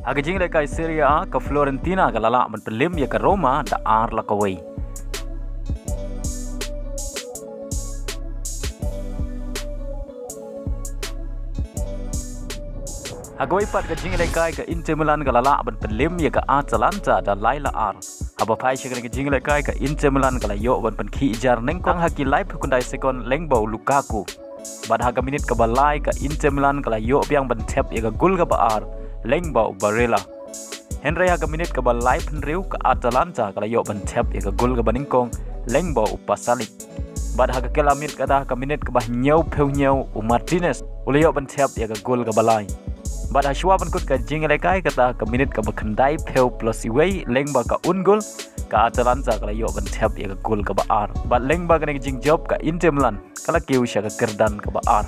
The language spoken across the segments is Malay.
Aga jing Legue Serie A ke Florentina ke lalak ban pelim ya ke Roma da ar la kawai. Agawai pat ke jing Legue ke Inter Milan ke lalak ban pelim ya ke Atalanta da Laila ar. Haba pai syakana ke jing Legue ke Inter Milan ke layo ban pen ki ijar nengkong haki Lypa kundai sekon Lyngba Lukaku. Bad haga minit ke balai ke Inter Milan ke layo biang ban tap ya ke gol ke baar Lyngba Barella. Henry haga minit ke balai penriu ke Atalanta ke layo ban tap ya ke gol ke baningkong Lyngba Pasalik. Bad haga kelamit ke dah ke minit ke bah nyau peu nyau Martinez ulayo ban tap ya ke gol ke balai. Bad haswa ban kut ke jing Legue ke dah ke minit ke bakandai peu plus iway Lyngba ke ungol ke Atalanta ke layo ban tap ya ke gol ke baar. Bad Lyngba ke jing job ke Inter Milan kala kiu sya ke kerdan ke baar.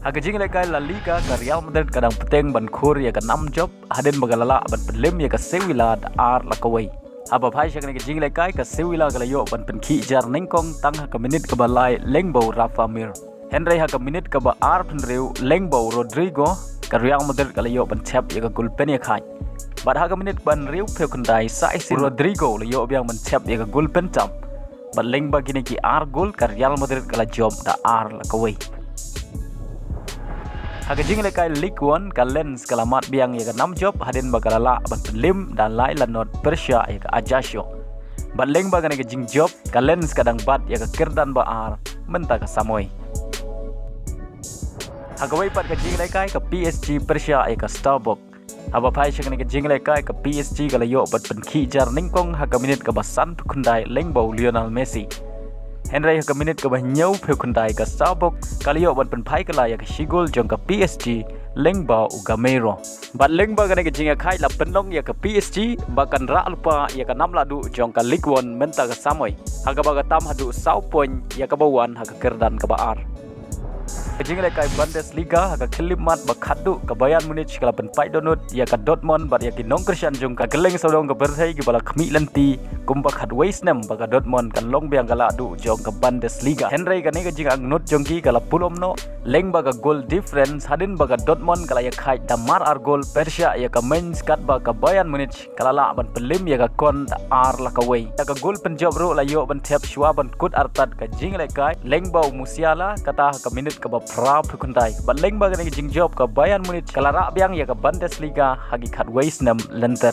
Haga jing Legue La Liga ke Real Madrid kadang peteng ban khur ya ke 6 job Hadien bagalala ban pelim ya ke Sevilla da ar la kawai. Haba phai sya ke jing Legue ke Sevilla ke layo ban penki jar nengkong tang ke minit ke balai Lyngba Rafa Mir. Henry haga minit ke baar penriu Lyngba Rodrigo ke Real Madrid ke layo ban tap ya ke gol pen Iakhait. Bad haga minit ban riu peu kundai sai si Rodrigo layo biang ban tap ya ke gol pen tam. Bad Lyngba gini ki ar gol ke Real Madrid ke la job da ar la kawai. Haga jing Legue Ligue 1 ke Lens ke lamat biang ya ke 6 job Hadien bagalala ban pelim dan lai lanot Persia ya ke Ajaccio. Bad Lyngba gini ke jing job ke Lens kadang bad ya ke kerdan baar menta ke Samoy. Haga wai pat ke jing Legue ke PSG Persia ya ke Starbuck. Haba phai syakana ke jing Legue ke PSG ke layo bat penki jar ningkong haga minit ke basan kundai Lyngba Lionel Messi. Henry haga minit ke bah nyau peu kundai ke Starbuck kalayo bat penpai ke laya ke shigol jong ke PSG Lyngba Gamero. Bat Lyngba ke jing Iakhait la penong ya ke PSG bakan ra lupa ya ke 6 ladu jong ke Ligue 1 menta ke Samoy. Haga baga tam hadu 1 poin ya ke bawan haga kerdan ke baar. Kejing Legue Bundesliga haga kelimat bakhadu ke Bayern Munich kala penpai donut ya ke Dortmund bar ya ke Nongkrishan jung ka geleng saudong ke berhai ke bala kemi lenti kumba khat Weisnem baga Dortmund kan long biang kala adu jong ke Bundesliga. Henry kan ke jing Pangnud jong ki kala pulomno Lyngba ke goal difference Hadien baga Dortmund kala Iakhait damar ar gol Persia ya ke Mainz kat baga Bayern Munich kala la ban pelim ya ke kon da ar la kawai. Ya ke gol penjob ro la yo ban tap shwa ban kut artat ke jing Legue Lyngba Musiala kata ke minit ke prap kundai. Bat Lyngba ke jing job ke Bayern Munich kala rak biang ya ke Bundesliga hagi khat Weisnem lenter.